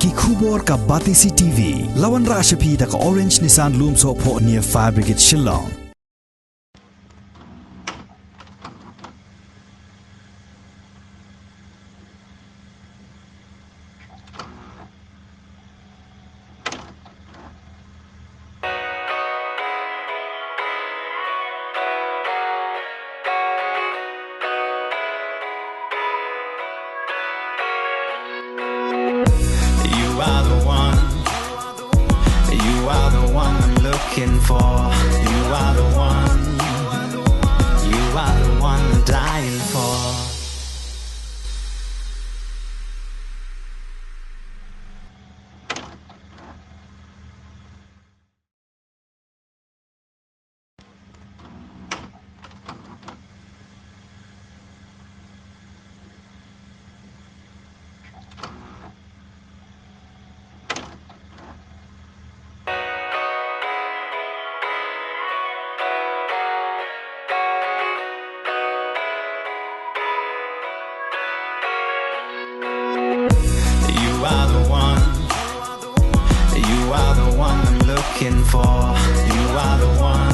ki khubor ka Batisi TV lawan ra shapi da ka Orange Nissan Loom so pho near Fire Brigade Shillong. You are the one I'm looking for. You are the one. You are the one I'm dying for. You are the one. You are the one I'm looking for. You are the one.